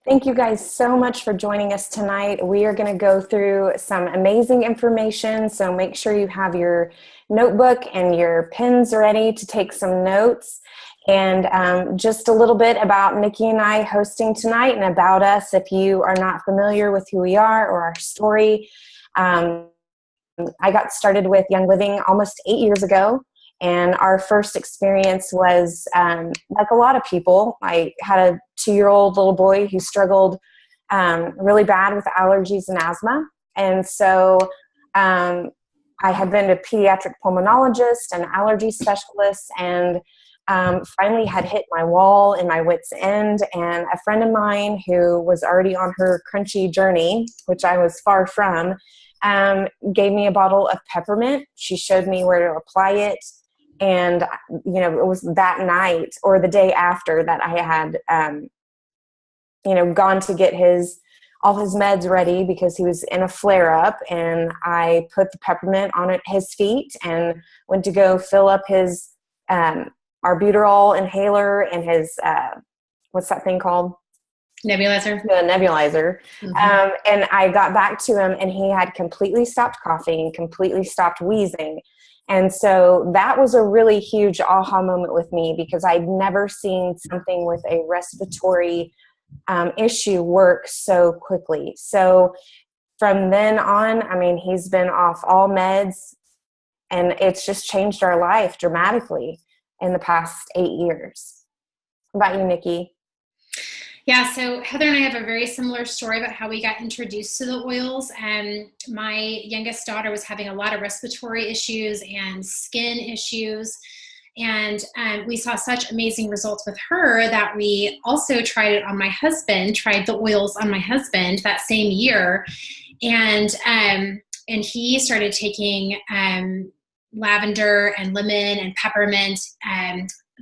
Thank you guys so much for joining us tonight. We are going to go through some amazing information, so make sure you have your notebook and your pens ready to take some notes. And just a little bit about Nikki and I hosting tonight and about us if you are not familiar with who we are or our story. I got started with Young Living almost 8 years ago. And our first experience was, like a lot of people, I had a 2-year-old little boy who struggled really bad with allergies and asthma. And so I had been to a pediatric pulmonologist and allergy specialist, and finally had hit my wall and my wit's end. And a friend of mine who was already on her crunchy journey, which I was far from, gave me a bottle of peppermint. She showed me where to apply it. And, it was that night or the day after that I had, gone to get all his meds ready because he was in a flare-up. And I put the peppermint on his feet and went to go fill up his albuterol inhaler and his, what's that thing called? Nebulizer. The nebulizer. Mm-hmm. And I got back to him and he had completely stopped coughing, completely stopped wheezing. And so that was a really huge aha moment with me because I'd never seen something with a respiratory issue work so quickly. So from then on, he's been off all meds and it's just changed our life dramatically in the past 8 years. What about you, Nikki? Yeah, so Heather and I have a very similar story about how we got introduced to the oils. And my youngest daughter was having a lot of respiratory issues and skin issues. And we saw such amazing results with her that we also tried the oils on my husband that same year. And he started taking lavender and lemon and peppermint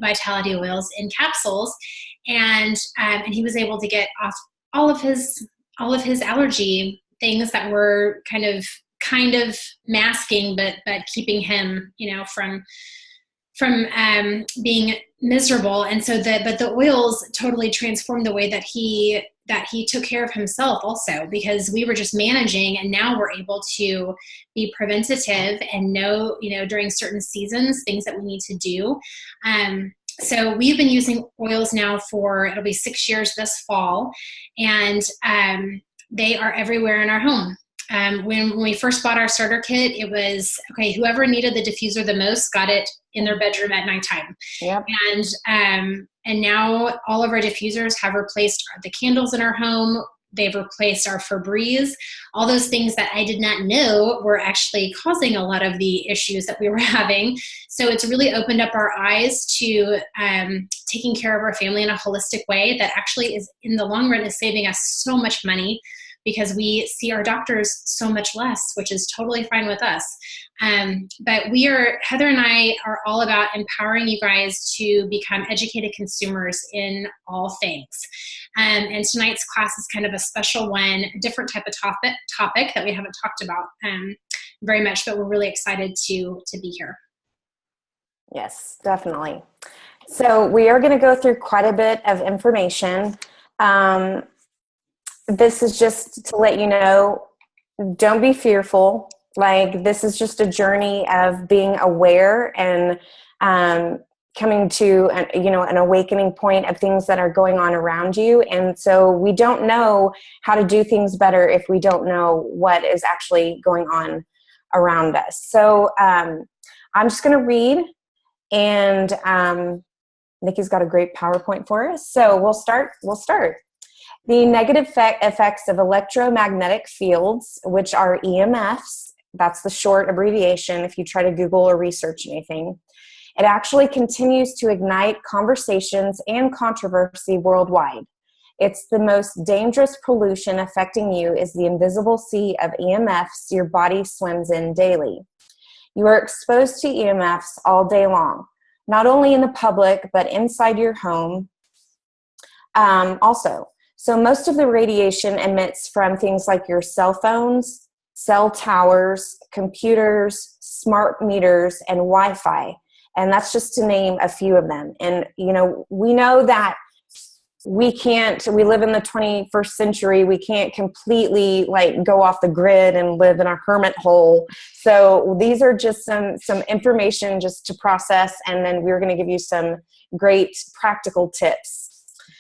vitality oils in capsules. And he was able to get off all of his allergy things that were kind of masking, but keeping him, from being miserable. And so the oils totally transformed the way that he took care of himself also, because we were just managing, and now we're able to be preventative and know, during certain seasons, things that we need to do. So we've been using oils now it'll be 6 years this fall, and they are everywhere in our home. When we first bought our starter kit, it was, okay, whoever needed the diffuser the most got it in their bedroom at nighttime. Yep. And now all of our diffusers have replaced the candles in our home. They've replaced our Febreze, all those things that I did not know were actually causing a lot of the issues that we were having. So it's really opened up our eyes to taking care of our family in a holistic way that actually is, in the long run, is saving us so much money, because we see our doctors so much less, which is totally fine with us. But Heather and I are all about empowering you guys to become educated consumers in all things. And tonight's class is kind of a special one, a different type of topic that we haven't talked about very much, but we're really excited to be here. Yes, definitely. So we are going to go through quite a bit of information. This is just to let you know, don't be fearful. Like, this is just a journey of being aware and coming to an awakening point of things that are going on around you. And so we don't know how to do things better if we don't know what is actually going on around us. So I'm just going to read, and Nikki's got a great PowerPoint for us. So we'll start. The negative effects of electromagnetic fields, which are EMFs, that's the short abbreviation if you try to Google or research anything. It actually continues to ignite conversations and controversy worldwide. It's the most dangerous pollution affecting you is the invisible sea of EMFs your body swims in daily. You are exposed to EMFs all day long, not only in the public, but inside your home also. So most of the radiation emits from things like your cell phones, cell towers, computers, smart meters, and Wi-Fi. And that's just to name a few of them. And, we know that we live in the 21st century. We can't completely like go off the grid and live in a hermit hole. So these are just some information just to process. And then we're going to give you some great practical tips.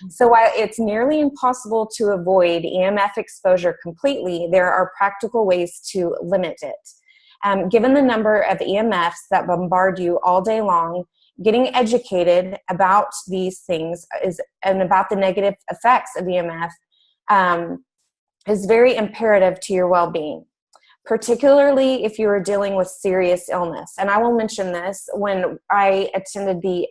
So while it's nearly impossible to avoid EMF exposure completely, there are practical ways to limit it. Given the number of EMFs that bombard you all day long, getting educated about these things and about the negative effects of EMF is very imperative to your well-being, particularly if you are dealing with serious illness. And I will mention this: when I attended the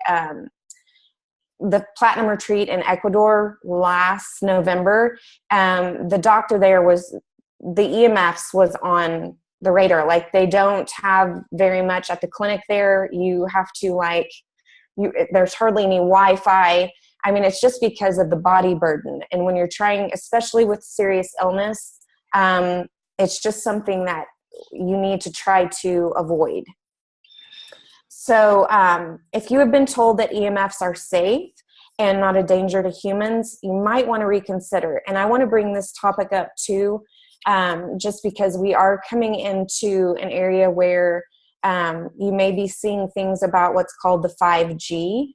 Platinum Retreat in Ecuador last November, the doctor there the EMFs was on the radar. Like, they don't have very much at the clinic there. You have to there's hardly any Wi-Fi. I mean, it's just because of the body burden. And when you're trying, especially with serious illness, it's just something that you need to try to avoid. So if you have been told that EMFs are safe and not a danger to humans, you might want to reconsider. And I want to bring this topic up too, just because we are coming into an area where you may be seeing things about what's called the 5G.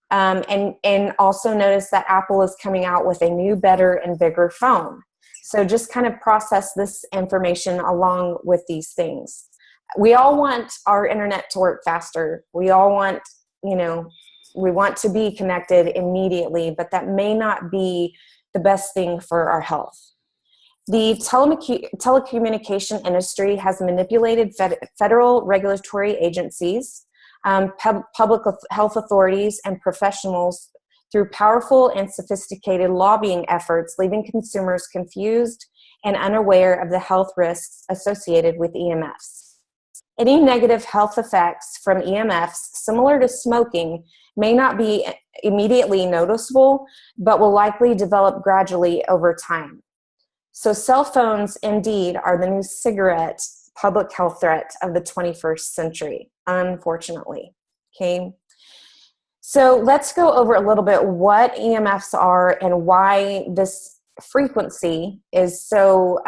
And also notice that Apple is coming out with a new, better, and bigger phone. So just kind of process this information along with these things. We all want our internet to work faster. We all want, we want to be connected immediately, but that may not be the best thing for our health. The telecommunication industry has manipulated federal regulatory agencies, public health authorities, and professionals through powerful and sophisticated lobbying efforts, leaving consumers confused and unaware of the health risks associated with EMFs. Any negative health effects from EMFs, similar to smoking, may not be immediately noticeable, but will likely develop gradually over time. So cell phones, indeed, are the new cigarette public health threat of the 21st century, unfortunately. Okay. So let's go over a little bit what EMFs are and why this frequency is so,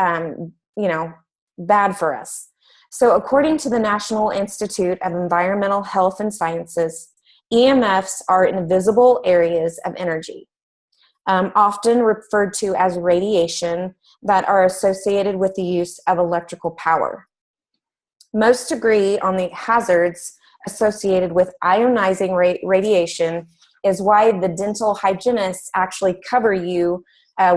bad for us. So according to the National Institute of Environmental Health and Sciences, EMFs are invisible areas of energy, often referred to as radiation, that are associated with the use of electrical power. Most agree on the hazards associated with ionizing radiation, is why the dental hygienists actually cover you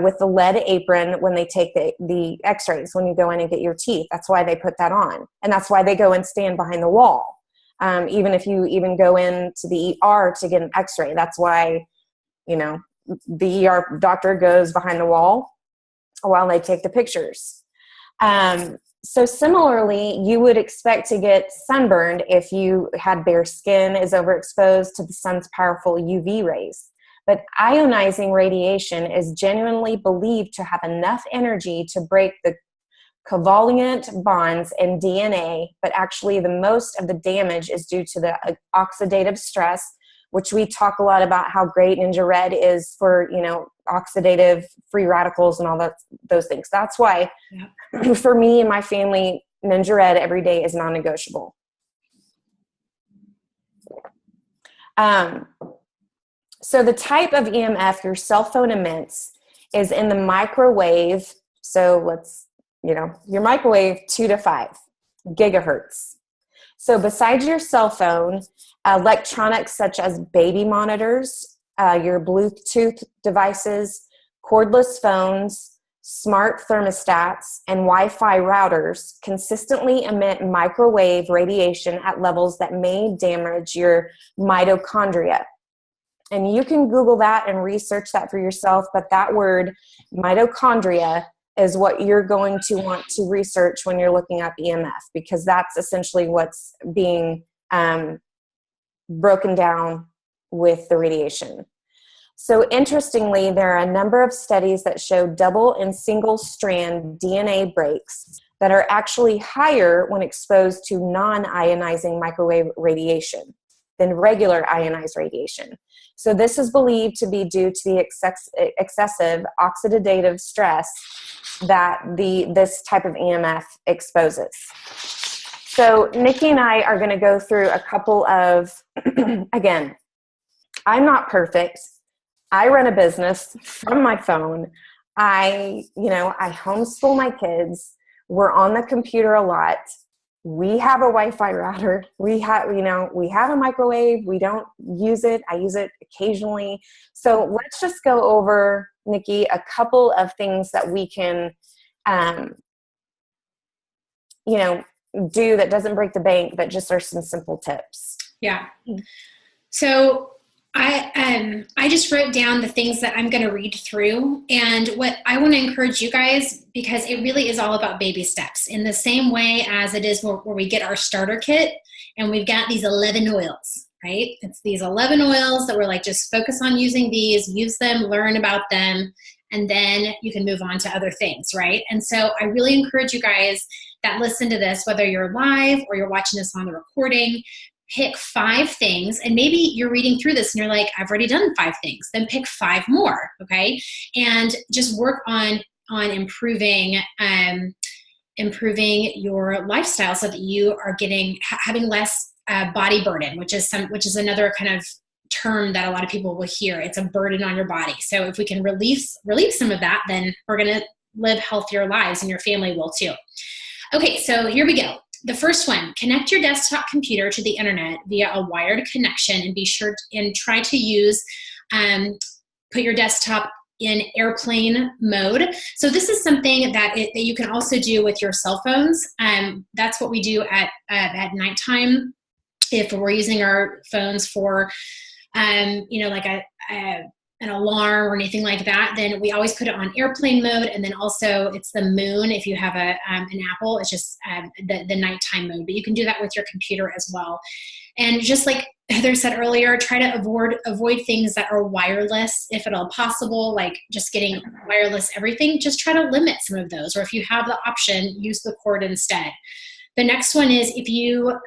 with the lead apron when they take the x-rays, when you go in and get your teeth. That's why they put that on. And that's why they go and stand behind the wall. Even if you even go into the ER to get an x-ray, that's why, the ER doctor goes behind the wall while they take the pictures. So similarly, you would expect to get sunburned if you had bare skin, is overexposed to the sun's powerful UV rays. But ionizing radiation is genuinely believed to have enough energy to break the covalent bonds in DNA, but actually the most of the damage is due to the oxidative stress, which we talk a lot about how great Ninja Red is for, oxidative free radicals and all those things. That's why for me and my family, Ninja Red every day is non-negotiable. So the type of EMF your cell phone emits is in the microwave. So let's, your microwave 2 to 5 gigahertz. So besides your cell phone, electronics such as baby monitors, your Bluetooth devices, cordless phones, smart thermostats, and Wi-Fi routers consistently emit microwave radiation at levels that may damage your mitochondria. And you can Google that and research that for yourself, but that word mitochondria is what you're going to want to research when you're looking up EMF, because that's essentially what's being broken down with the radiation. So interestingly, there are a number of studies that show double and single strand DNA breaks that are actually higher when exposed to non-ionizing microwave radiation than regular ionized radiation. So this is believed to be due to the excessive oxidative stress that this type of EMF exposes. So Nikki and I are going to go through a couple of, again, I'm not perfect. I run a business from my phone. I homeschool my kids. We're on the computer a lot. We have a Wi-Fi router. We have a microwave. We don't use it. I use it occasionally. So let's just go over, Nikki, a couple of things that we can, do that doesn't break the bank, but just are some simple tips. Yeah. So I just wrote down the things that I'm going to read through, and what I want to encourage you guys, because it really is all about baby steps, in the same way as it is where we get our starter kit and we've got these 11 oils, right? It's these 11 oils that we're like, just focus on using these, use them, learn about them, and then you can move on to other things, right? And so I really encourage you guys that listen to this, whether you're live or you're watching this on the recording, pick 5 things, and maybe you're reading through this and you're like, I've already done 5 things, then pick 5 more, okay? And just work on improving your lifestyle so that you are having less body burden, which is another kind of term that a lot of people will hear. It's a burden on your body. So if we can relieve some of that, then we're going to live healthier lives, and your family will too. Okay, so here we go. The first one, connect your desktop computer to the internet via a wired connection, and be sure and try to use, put your desktop in airplane mode. So this is something that you can also do with your cell phones. That's what we do at nighttime. If we're using our phones for, like an alarm or anything like that, then we always put it on airplane mode. And then also it's the moon. If you have an Apple, it's just the nighttime mode, but you can do that with your computer as well. And just like Heather said earlier, try to avoid things that are wireless, if at all possible, like just getting wireless everything. Just try to limit some of those, or if you have the option, use the cord instead. The next one is, if you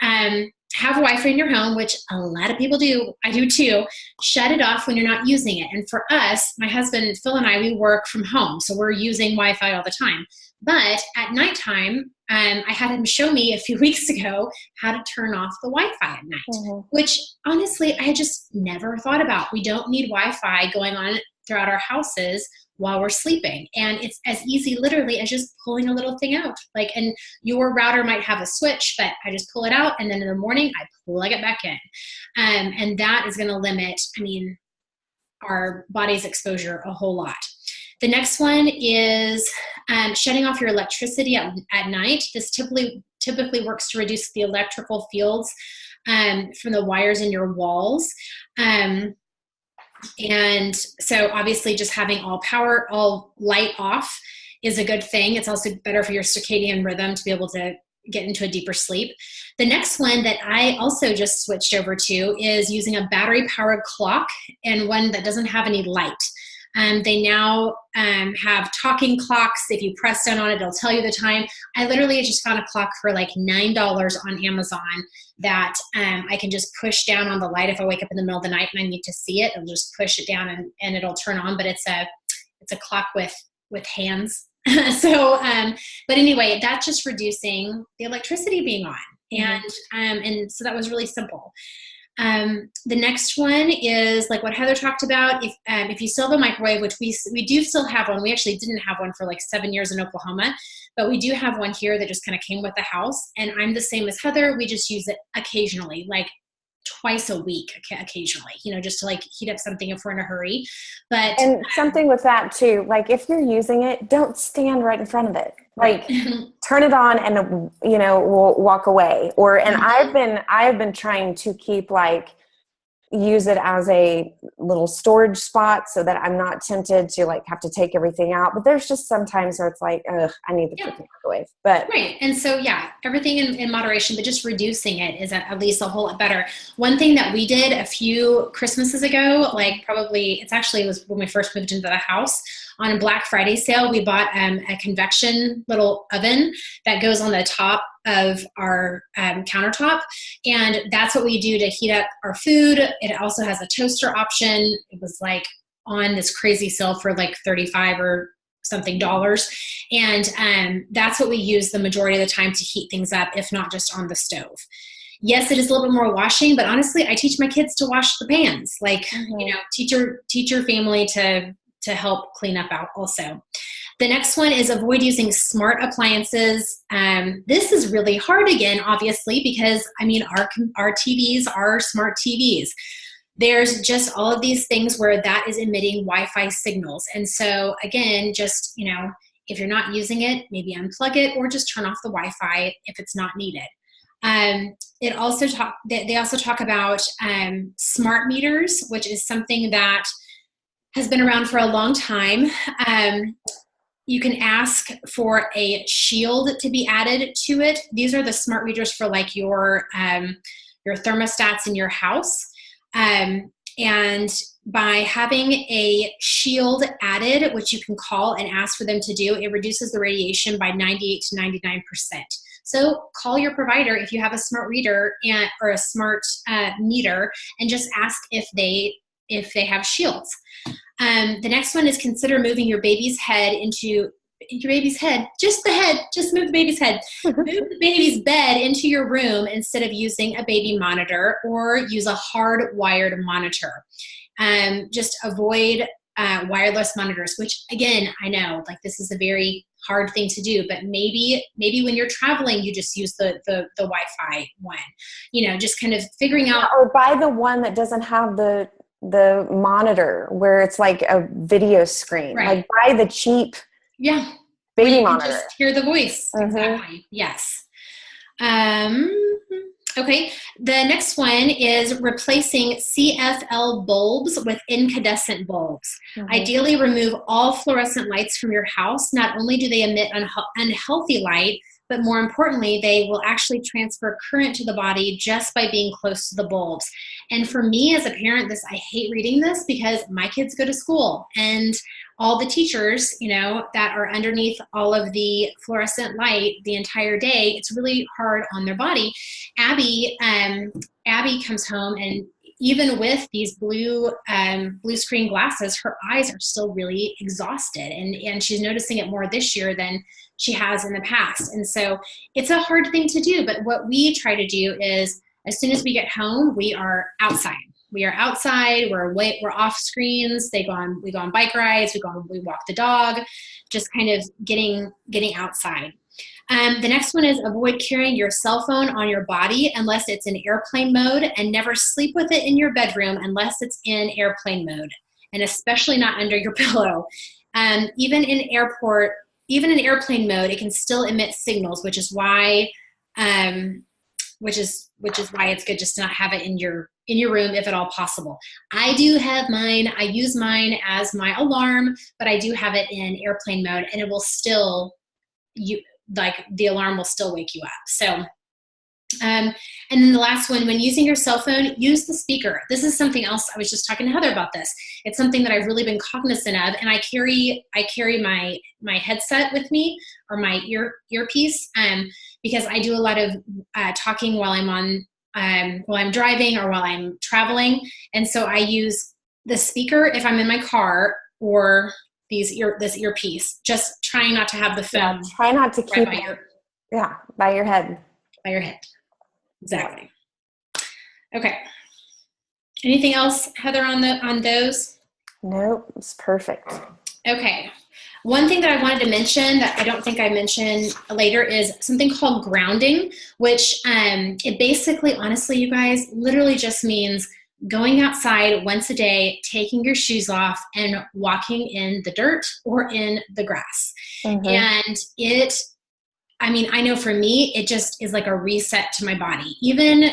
have Wi-Fi in your home, which a lot of people do, I do too, shut it off when you're not using it. And for us, my husband, Phil, and I, we work from home, so we're using Wi-Fi all the time. But at nighttime, I had him show me a few weeks ago how to turn off the Wi-Fi at night, which honestly, I had just never thought about. We don't need Wi-Fi going on throughout our houses while we're sleeping. And it's as easy literally as just pulling a little thing out. Like, and your router might have a switch, but I just pull it out, and then in the morning I plug it back in. And that is going to limit, our body's exposure a whole lot. The next one is shutting off your electricity at night. This typically works to reduce the electrical fields from the wires in your walls. And so obviously just having all light off is a good thing. It's also better for your circadian rhythm to be able to get into a deeper sleep. The next one that I also just switched over to is using a battery-powered clock, and one that doesn't have any light. They now have talking clocks. If you press down on it, it'll tell you the time. I literally just found a clock for like $9 on Amazon that I can just push down on the light. If I wake up in the middle of the night and I need to see it, I'll just push it down and it'll turn on. But it's a clock with hands. So, but anyway, that's just reducing the electricity being on. And so that was really simple. The next one is like what Heather talked about. If you still have a microwave, which we do still have one. We actually didn't have one for like 7 years in Oklahoma, but we do have one here that just kind of came with the house. And I'm the same as Heather. We just use it occasionally, like twice a week, occasionally, just to like heat up something if we're in a hurry. And something with that too, like if you're using it, don't stand right in front of it. Like turn it on and, we'll walk away. I've been trying to keep use it as a little storage spot so that I'm not tempted to have to take everything out. But there's just some times where it's like, ugh, I need the freaking microwave. But right. And so, everything in moderation, but just reducing it is at least a whole lot better. One thing that we did a few Christmases ago, it was when we first moved into the house, on a Black Friday sale, we bought a convection little oven that goes on the top of our countertop. And that's what we do to heat up our food. It also has a toaster option. It was like on this crazy sale for like 35 or something dollars. And that's what we use the majority of the time to heat things up, if not just on the stove. Yes, it is a little bit more washing, but honestly, I teach my kids to wash the pans. Like, teach your family to help clean up out also. The next one is avoid using smart appliances. This is really hard again, obviously, because our TVs are smart TVs. There's just all of these things where that is emitting Wi-Fi signals. And so again, just, if you're not using it, maybe unplug it or just turn off the Wi-Fi if it's not needed. They also talk about smart meters, which is something that has been around for a long time. You can ask for a shield to be added to it. These are the smart meters for like your thermostats in your house. And by having a shield added, which you can call and ask for them to do, it reduces the radiation by 98 to 99%. So call your provider if you have a smart reader or a smart meter, and just ask if they have shields. The next one is consider moving your baby's head into just the head, just move the baby's head. Move the baby's bed into your room instead of using a baby monitor, or use a hard-wired monitor. Just avoid wireless monitors, which again, I know like this is a very hard thing to do, but maybe when you're traveling, you just use the Wi-Fi one, just kind of figuring out. Or buy the one that doesn't have the monitor where it's like a video screen. Right. Like buy the cheap baby monitor. Just hear the voice. Exactly. Yes. Okay. The next one is replacing CFL bulbs with incandescent bulbs. Ideally, remove all fluorescent lights from your house. Not only do they emit unhealthy light, but more importantly, they will actually transfer current to the body just by being close to the bulbs. And for me as a parent, I hate reading this because my kids go to school, and all the teachers, that are underneath all of the fluorescent light the entire day, it's really hard on their body. Abby comes home, and even with these blue screen glasses, her eyes are still really exhausted, and she's noticing it more this year than she has in the past. And so it's a hard thing to do, but what we try to do is as soon as we get home, we are outside. We're off screens. We go on bike rides. We walk the dog, just kind of getting outside. The next one is avoid carrying your cell phone on your body unless it's in airplane mode, and never sleep with it in your bedroom unless it's in airplane mode, and especially not under your pillow. Even in airplane mode, it can still emit signals, which is why it's good just to not have it in your room if at all possible. I do have mine. I use mine as my alarm, but I do have it in airplane mode, and it will still the alarm will still wake you up. So, and then the last one, when using your cell phone, use the speaker. This is something else. I was just talking to Heather about this. It's something that I've really been cognizant of, and I carry my headset with me, or my earpiece, because I do a lot of talking while I'm driving or while I'm traveling, and so I use the speaker if I'm in my car, or this earpiece, just trying not to have the phone. Yeah, try not to keep it by your head. By your head. Exactly. Okay. Anything else, Heather, on those? Nope, it's perfect. Okay. One thing that I wanted to mention that I don't think I mentioned later is something called grounding, which it basically, honestly, you guys, literally just means going outside once a day, taking your shoes off, and walking in the dirt or in the grass. And I know for me, it just is like a reset to my body. Even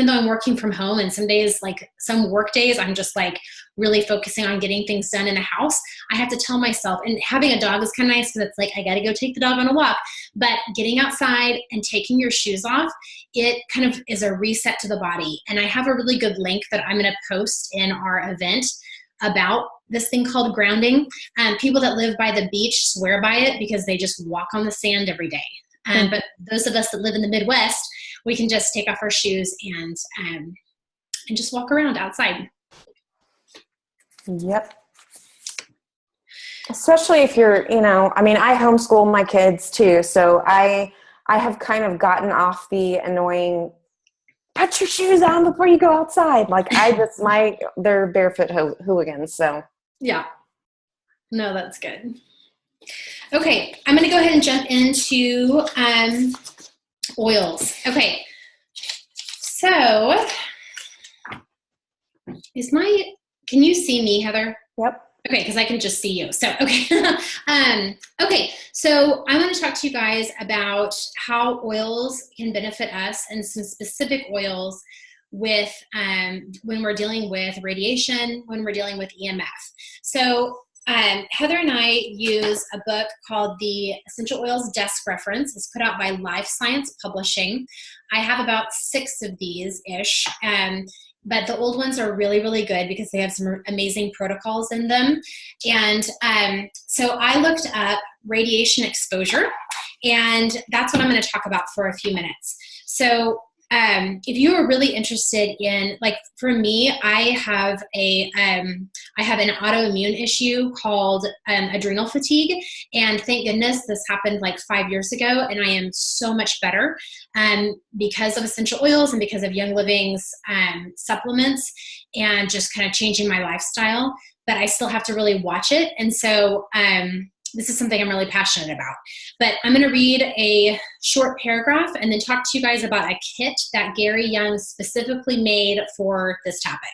though I'm working from home, and some days, like some work days, I'm just like really focusing on getting things done in the house, I have to tell myself, and having a dog is kind of nice because it's like, I got to go take the dog on a walk, but getting outside and taking your shoes off, it kind of is a reset to the body. And I have a really good link that I'm going to post in our event about this thing called grounding. People that live by the beach swear by it because they just walk on the sand every day. But those of us that live in the Midwest, we can just take off our shoes and just walk around outside. Yep. Especially if you're, I mean, I homeschool my kids too. So I have kind of gotten off the annoying, put your shoes on before you go outside. Like they're barefoot hooligans. So yeah. No, that's good. Okay. I'm going to go ahead and jump into oils. Okay. So can you see me, Heather? Yep. Okay, because I can just see you. So, okay. Okay, so I want to talk to you guys about how oils can benefit us and some specific oils with when we're dealing with radiation, when we're dealing with EMF. So Heather and I use a book called The Essential Oils Desk Reference. It's put out by Life Science Publishing. I have about 6 of these-ish. But the old ones are really, really good because they have some amazing protocols in them. And so I looked up radiation exposure, and that's what I'm going to talk about for a few minutes. So if you are really interested in, like for me, I have an autoimmune issue called adrenal fatigue. And thank goodness this happened like 5 years ago, and I am so much better because of essential oils and because of Young Living's supplements and just kind of changing my lifestyle. But I still have to really watch it. And so this is something I'm really passionate about. But I'm going to read a short paragraph and then talk to you guys about a kit that Gary Young specifically made for this topic.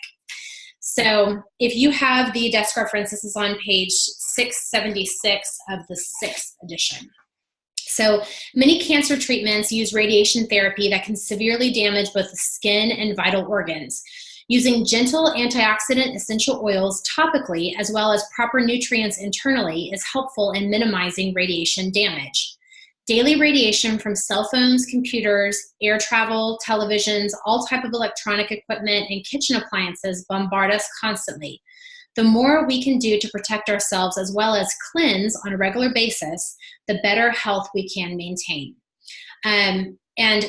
So if you have the desk reference, this is on page 676 of the 6th edition. So many cancer treatments use radiation therapy that can severely damage both the skin and vital organs. Using gentle antioxidant essential oils topically, as well as proper nutrients internally, is helpful in minimizing radiation damage. Daily radiation from cell phones, computers, air travel, televisions, all type of electronic equipment, and kitchen appliances bombard us constantly. The more we can do to protect ourselves as well as cleanse on a regular basis, the better health we can maintain. And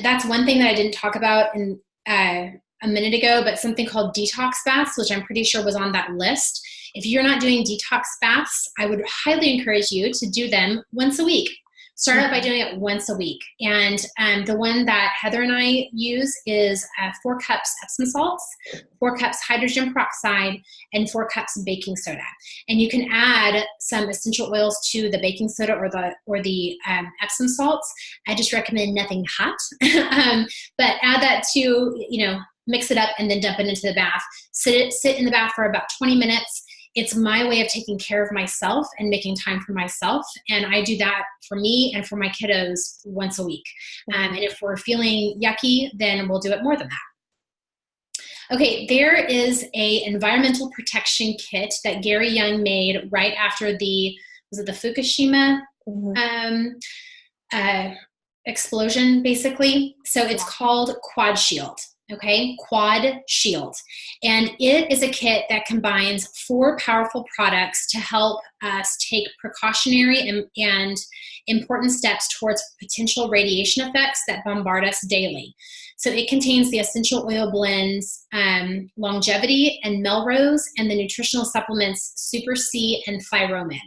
that's one thing that I didn't talk about in a minute ago, but something called Detox Baths, which I'm pretty sure was on that list. If you're not doing detox baths, I would highly encourage you to do them once a week. Start out by doing it once a week. And the one that Heather and I use is 4 cups Epsom salts, 4 cups hydrogen peroxide, and 4 cups baking soda. And you can add some essential oils to the baking soda or the Epsom salts. I just recommend nothing hot, but add that to, mix it up and then dump it into the bath. Sit in the bath for about 20 minutes. It's my way of taking care of myself and making time for myself. And I do that for me and for my kiddos once a week. And if we're feeling yucky, then we'll do it more than that. Okay, there is a environmental protection kit that Gary Young made right after the Fukushima explosion, basically. So it's called Quad Shield. Okay, Quad Shield. And it is a kit that combines 4 powerful products to help us take precautionary and important steps towards potential radiation effects that bombard us daily. So it contains the essential oil blends, Longevity and Melrose, and the nutritional supplements Super C and Thyromin.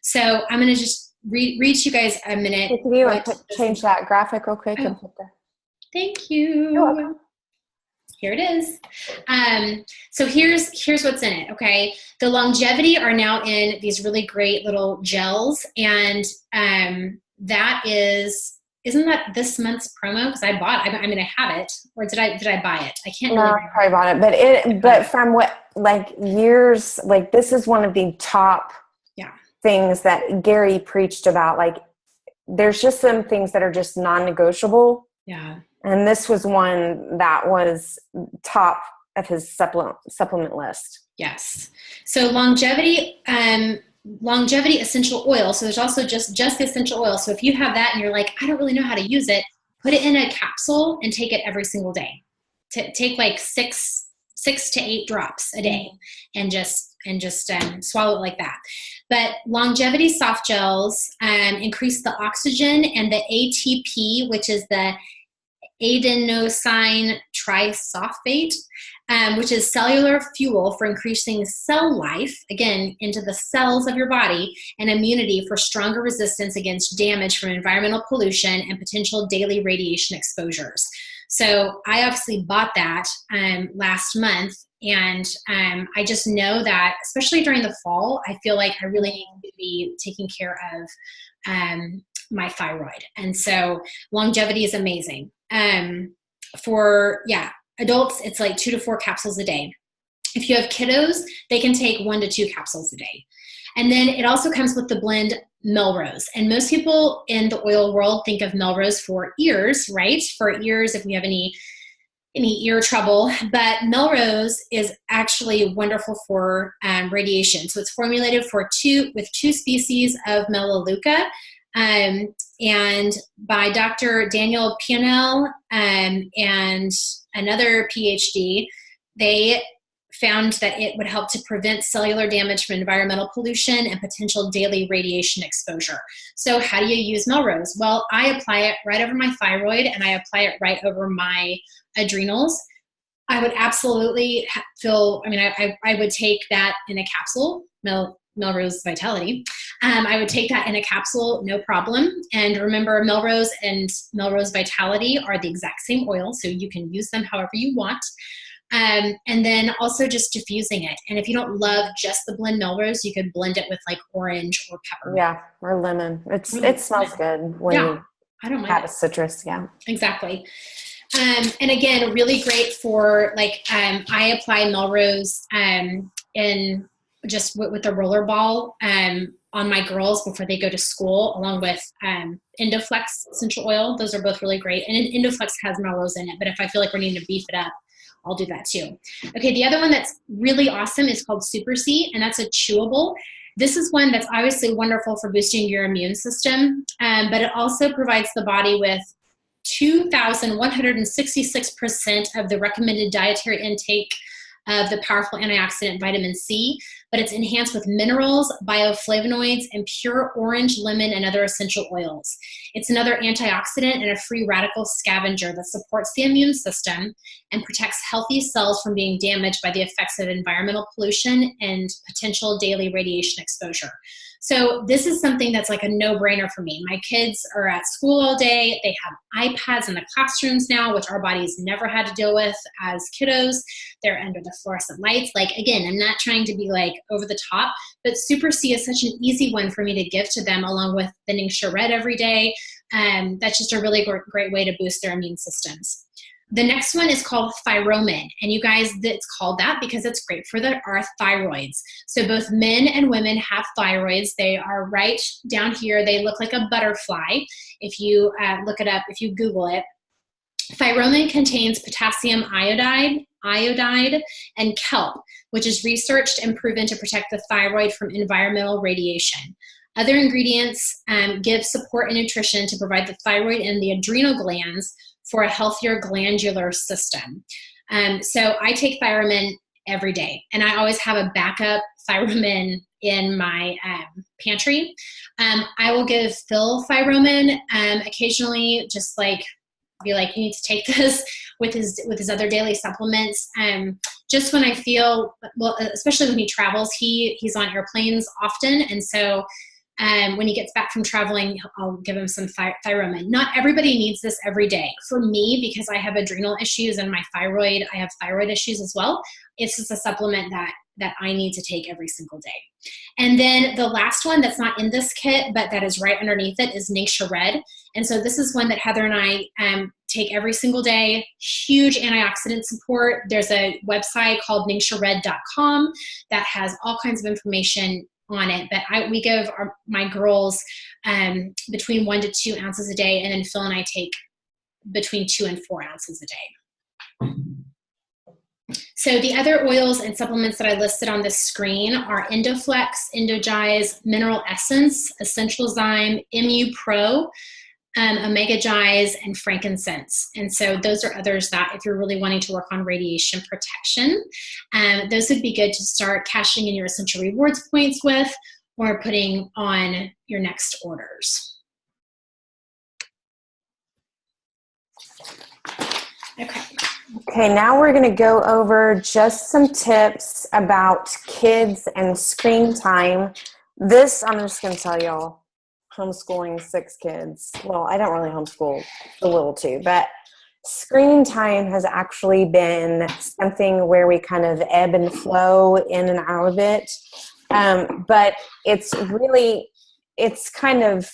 So I'm going to just read to you guys a minute. Hey, can you change that graphic real quick? And put Thank you. You're welcome. Here it is. So here's what's in it, okay? The Longevity are now in these really great little gels, and that isn't that this month's promo? Because I bought it. I mean, I have it, or did I buy it? I can't No, remember. I probably bought it, but from what, like, years, like, this is one of the top things that Gary preached about. Like, there's just some things that are just non-negotiable. Yeah. And this was one that was top of his supplement list. Yes. So longevity essential oil. So there's also just the essential oil. So if you have that and you're like, I don't really know how to use it, put it in a capsule and take it every single day. Take like 6 to 8 drops a day and just and just swallow it like that. But longevity soft gels increase the oxygen and the ATP, which is the adenosine triphosphate, which is cellular fuel for increasing cell life, again, into the cells of your body, and immunity for stronger resistance against damage from environmental pollution and potential daily radiation exposures. So I obviously bought that last month, and I just know that, especially during the fall, I feel like I really need to be taking care of my thyroid. And so longevity is amazing. For adults, it's like 2 to 4 capsules a day. If you have kiddos, they can take 1 to 2 capsules a day. And then it also comes with the blend Melrose. And most people in the oil world think of Melrose for ears, right? For ears, if we have any ear trouble. But Melrose is actually wonderful for radiation. So it's formulated with 2 species of Melaleuca, and by Dr. Daniel Pionel and another PhD. They found that it would help to prevent cellular damage from environmental pollution and potential daily radiation exposure. So how do you use Melrose? Well, I apply it right over my thyroid, and I apply it right over my adrenals. I would absolutely I would take that in a capsule, Melrose Vitality. I would take that in a capsule, no problem. And remember, Melrose and Melrose Vitality are the exact same oil, so you can use them however you want. And then also just diffusing it. And if you don't love just the blend Melrose, you could blend it with like orange or peppermint. Yeah, or lemon. It smells good when you I don't mind have a citrus. Yeah, exactly. And again, really great for I apply Melrose in just with a roller ball on my girls before they go to school, along with Endoflex essential oil. Those are both really great. And Endoflex has Melrose in it, but if I feel like we're needing to beef it up, I'll do that too. Okay, the other one that's really awesome is called Super C, and that's a chewable. This is one that's obviously wonderful for boosting your immune system, but it also provides the body with 2,166% of the recommended dietary intake of the powerful antioxidant vitamin C, but it's enhanced with minerals, bioflavonoids, and pure orange, lemon, and other essential oils. It's another antioxidant and a free radical scavenger that supports the immune system and protects healthy cells from being damaged by the effects of environmental pollution and potential daily radiation exposure. So this is something that's like a no-brainer for me. My kids are at school all day. They have iPads in the classrooms now, which our bodies never had to deal with as kiddos. They're under the fluorescent lights. Like, again, I'm not trying to be like over the top, but Super C is such an easy one for me to give to them, along with the Ningxia Red every day. That's just a really great way to boost their immune systems. The next one is called Thyromin, and you guys, it's called that because it's great for our thyroids. So both men and women have thyroids. They are right down here. They look like a butterfly. If you look it up, if you Google it. Thyromin contains potassium iodide, and kelp, which is researched and proven to protect the thyroid from environmental radiation. Other ingredients give support and nutrition to provide the thyroid and the adrenal glands for a healthier glandular system. So I take Thyromin every day, and I always have a backup Thyromin in my pantry. I will give Phil Thyromin occasionally, just like be like, you need to take this with his other daily supplements. Just when I feel, well, especially when he travels, he's on airplanes often, and so when he gets back from traveling, I'll give him some Thyromin. Not everybody needs this every day. For me, because I have adrenal issues and my thyroid, I have thyroid issues as well. It's just a supplement that I need to take every single day. And then the last one that's not in this kit, but that is right underneath it, is Ningxia Red. And so this is one that Heather and I take every single day. Huge antioxidant support. There's a website called ningxiared.com that has all kinds of information on it, but we give my girls between 1 to 2 ounces a day, and then Phil and I take between 2 and 4 ounces a day. So the other oils and supplements that I listed on this screen are Endoflex, Endogize, Mineral Essence, Essential Zyme, Mu Pro, omega dyes, and frankincense. And so those are others that if you're really wanting to work on radiation protection, those would be good to start cashing in your essential rewards points with, or putting on your next orders. Okay, now we're going to go over just some tips about kids and screen time. This, I'm just going to tell y'all, homeschooling 6 kids. Well, I don't really homeschool, a little too, but screen time has actually been something where we kind of ebb and flow in and out of it. But it's really, it's kind of,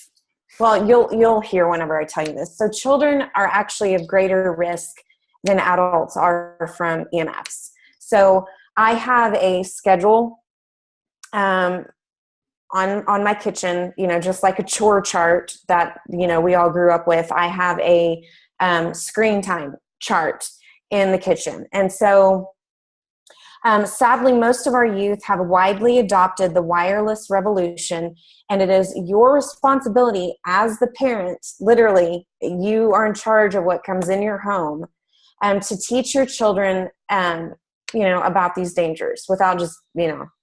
well, you'll hear whenever I tell you this. So children are actually of greater risk than adults are from EMFs. So I have a schedule on my kitchen, just like a chore chart that, we all grew up with. I have a screen time chart in the kitchen. And so sadly, most of our youth have widely adopted the wireless revolution, and it is your responsibility as the parent, literally, you are in charge of what comes in your home, to teach your children, about these dangers without just,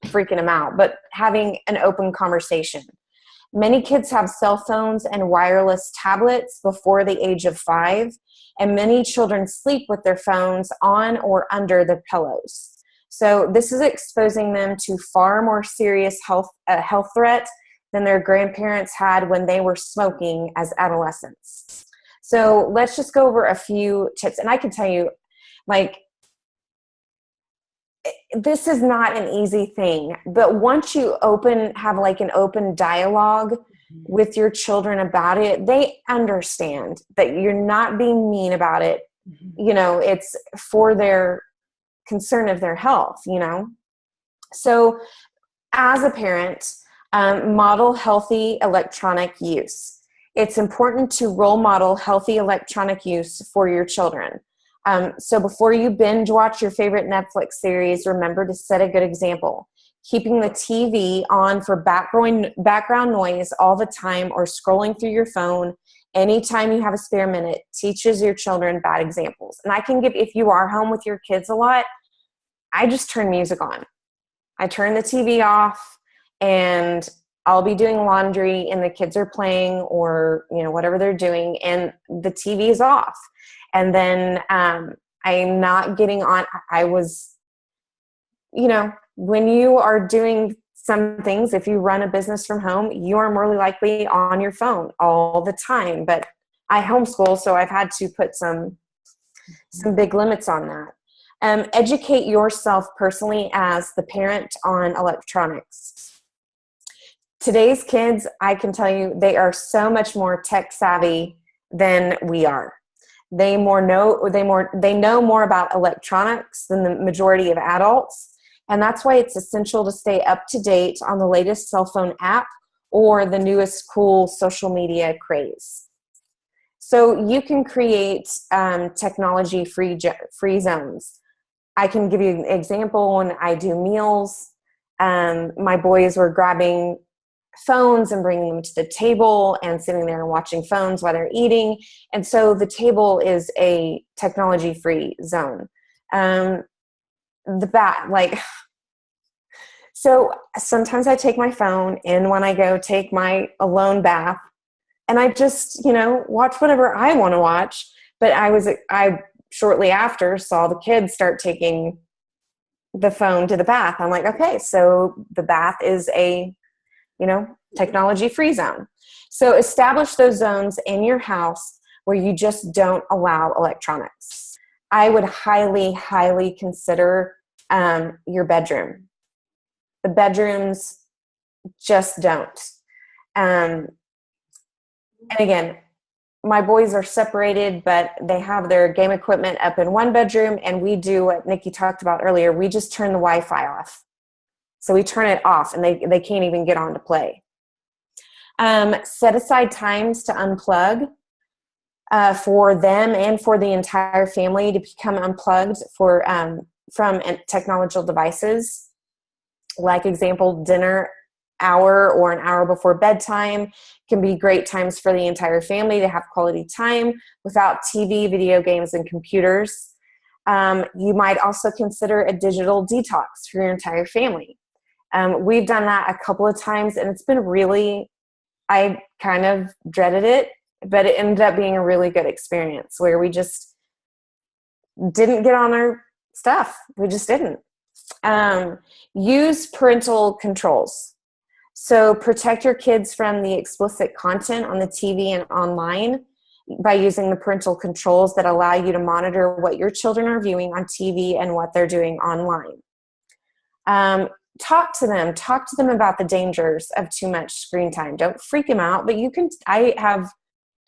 freaking them out, but having an open conversation. Many kids have cell phones and wireless tablets before the age of 5, and many children sleep with their phones on or under their pillows. So this is exposing them to far more serious health threat than their grandparents had when they were smoking as adolescents. So let's just go over a few tips. And I can tell you, this is not an easy thing, but once you have an open dialogue with your children about it, they understand that you're not being mean about it. It's for their concern of their health, So as a parent, model healthy electronic use. It's important to role model healthy electronic use for your children. So before you binge watch your favorite Netflix series, remember to set a good example. Keeping the TV on for background noise all the time, or scrolling through your phone anytime you have a spare minute, teaches your children bad examples. And I can give, if you are home with your kids a lot, I just turn music on. I turn the TV off, and I'll be doing laundry and the kids are playing, or, whatever they're doing, and the TV is off. And then I'm not getting on. When you are doing some things, if you run a business from home, you are more likely on your phone all the time. But I homeschool, so I've had to put some big limits on that. Educate yourself personally as the parent on electronics. Today's kids, I can tell you, they are so much more tech savvy than we are. They know more about electronics than the majority of adults. And that's why it's essential to stay up to date on the latest cell phone app or the newest cool social media craze. So you can create technology-free zones. I can give you an example. When I do meals, my boys were grabbing phones and bringing them to the table and sitting there and watching phones while they're eating. And so the table is a technology-free zone. So sometimes I take my phone in when I go take my alone bath, and I just, watch whatever I want to watch. But I shortly after saw the kids start taking the phone to the bath. I'm like, okay, so the bath is a, technology-free zone. So establish those zones in your house where you just don't allow electronics. I would highly, highly consider your bedroom. The bedrooms just don't. And again, my boys are separated, but they have their game equipment up in one bedroom, and we do what Nikki talked about earlier. We just turn the Wi-Fi off. So we turn it off, and they can't even get on to play. Set aside times to unplug for them and for the entire family to become unplugged from technological devices. Like example, dinner hour or an hour before bedtime can be great times for the entire family to have quality time without TV, video games, and computers. You might also consider a digital detox for your entire family. We've done that a couple of times, and it's been really, I kind of dreaded it, but it ended up being a really good experience where we just didn't get on our stuff. We just didn't. Use parental controls. So protect your kids from the explicit content on the TV and online by using the parental controls that allow you to monitor what your children are viewing on TV and what they're doing online. Talk to them about the dangers of too much screen time. Don't freak them out, but I have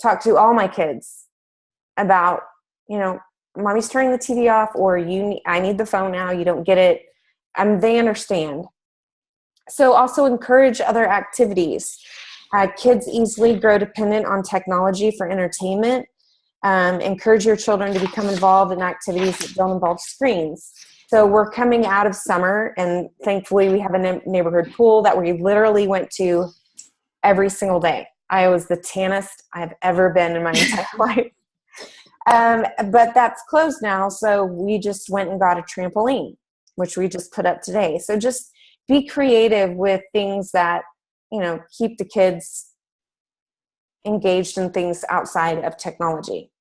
talked to all my kids about, mommy's turning the TV off, or I need the phone now. You don't get it. They understand. So also encourage other activities. Kids easily grow dependent on technology for entertainment. Encourage your children to become involved in activities that don't involve screens. So we're coming out of summer, and thankfully we have a neighborhood pool that we literally went to every single day. I was the tannest I've ever been in my entire life. But that's closed now, so we just went and got a trampoline, which we just put up today. So just be creative with things that, keep the kids engaged in things outside of technology.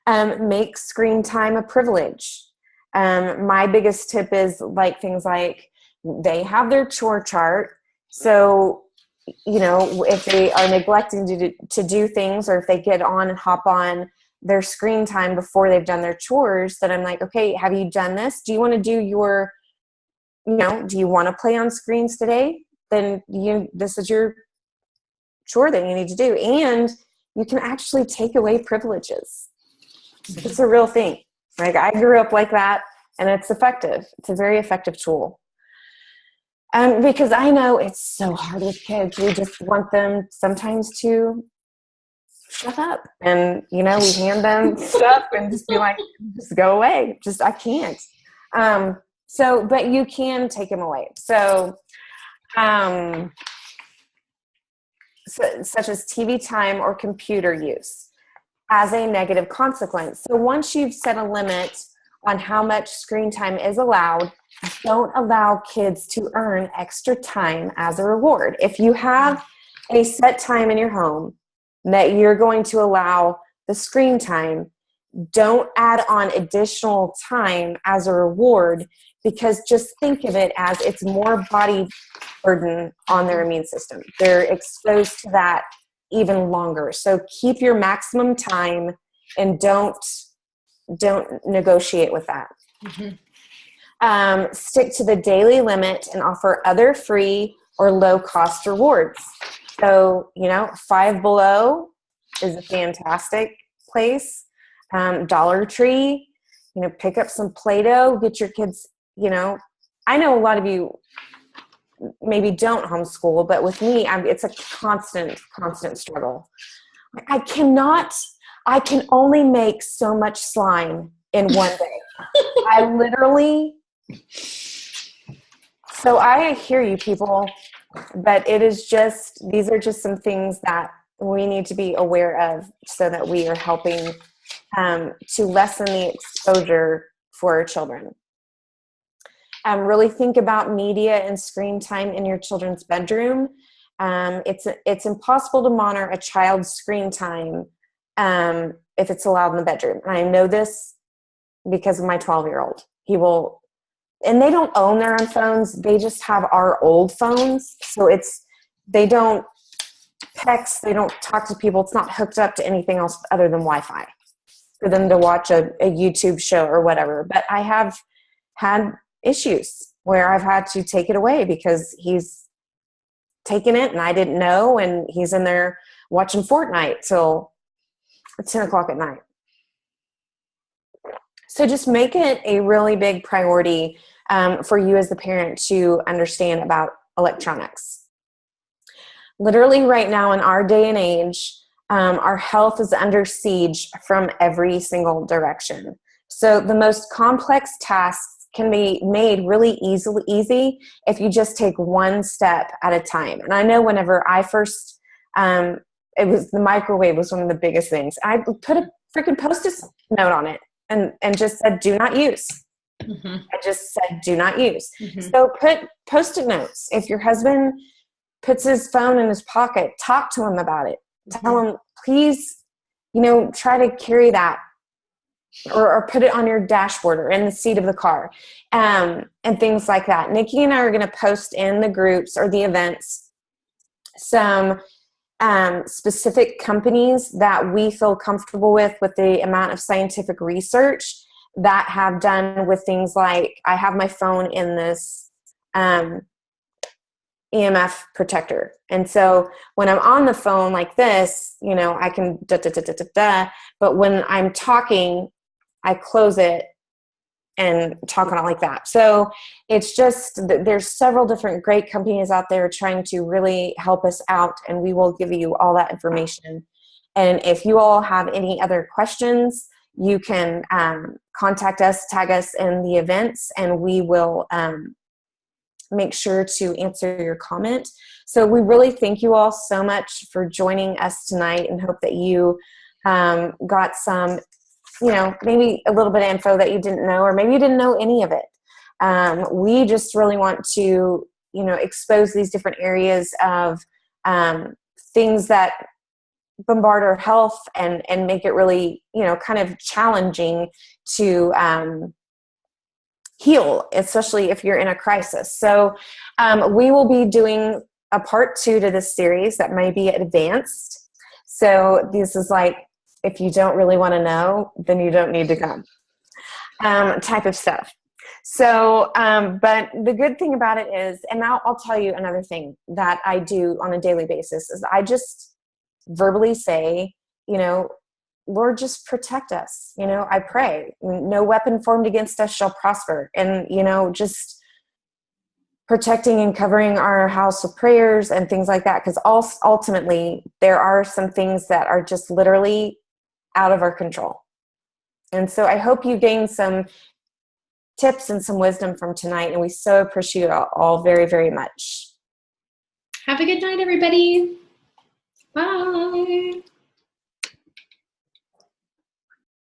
Make screen time a privilege. My biggest tip is things like they have their chore chart. So, if they are neglecting to do things, or if they get on and hop on their screen time before they've done their chores, then I'm like, okay, have you done this? Do you want to do your, do you want to play on screens today? Then this is your chore that you need to do. And you can actually take away privileges. It's a real thing. I grew up like that, and it's effective. It's a very effective tool. Because I know it's so hard with kids. We just want them sometimes to shut up. And, we hand them stuff and just be like, just go away. I can't. But you can take them away. So, such as TV time or computer use as a negative consequence. So once you've set a limit on how much screen time is allowed, don't allow kids to earn extra time as a reward. If you have a set time in your home that you're going to allow the screen time, don't add on additional time as a reward, because just think of it as it's more body burden on their immune system. They're exposed to that even longer. So keep your maximum time and don't negotiate with that. Mm-hmm. Stick to the daily limit and offer other free or low cost rewards. So, Five Below is a fantastic place. Dollar Tree, pick up some Play-Doh, get your kids, I know a lot of you maybe don't homeschool, but with me, it's a constant struggle. I can only make so much slime in one day. So I hear you people, but these are just some things that we need to be aware of so that we are helping to lessen the exposure for our children. Really think about media and screen time in your children's bedroom. It's impossible to monitor a child's screen time if it's allowed in the bedroom. And I know this because of my 12-year-old. And they don't own their own phones. They just have our old phones. So they don't text, they don't talk to people. It's not hooked up to anything else other than Wi-Fi for them to watch a YouTube show or whatever. But I have had issues where I've had to take it away because he's taken it and I didn't know, and he's in there watching Fortnite till 10 o'clock at night. So just make it a really big priority for you as the parent to understand about electronics. Literally right now in our day and age, our health is under siege from every single direction. So the most complex tasks can be made really easy if you just take one step at a time. And I know whenever I first, the microwave was one of the biggest things. I put a freaking Post-it note on it and just said, do not use. Mm-hmm. I just said, do not use. Mm-hmm. So put Post-it notes. If your husband puts his phone in his pocket, talk to him about it. Mm-hmm. Tell him, please, try to carry that or put it on your dashboard or in the seat of the car, and things like that. Nikki and I are going to post in the groups or the events some specific companies that we feel comfortable with the amount of scientific research that have done with things like, I have my phone in this EMF protector. And so when I'm on the phone like this, I can but when I'm talking, I close it and talk on it like that. So it's just, there's several different great companies out there trying to really help us out, and we will give you all that information. And if you all have any other questions, you can contact us, tag us in the events, and we will make sure to answer your comment. So we really thank you all so much for joining us tonight, and hope that you got some, maybe a little bit of info that you didn't know, or maybe you didn't know any of it. We just really want to, expose these different areas of things that bombard our health and make it really, kind of challenging to heal, especially if you're in a crisis. So we will be doing a part 2 to this series that may be advanced. So this is like, if you don't really want to know, then you don't need to come, type of stuff. So, but the good thing about it is, and now I'll tell you another thing that I do on a daily basis, is I just verbally say, Lord, just protect us. I pray, no weapon formed against us shall prosper. And, just protecting and covering our house with prayers and things like that. Because ultimately there are some things that are just literally out of our control. And so I hope you gained some tips and some wisdom from tonight. And we so appreciate it all very, very much. Have a good night, everybody. Bye.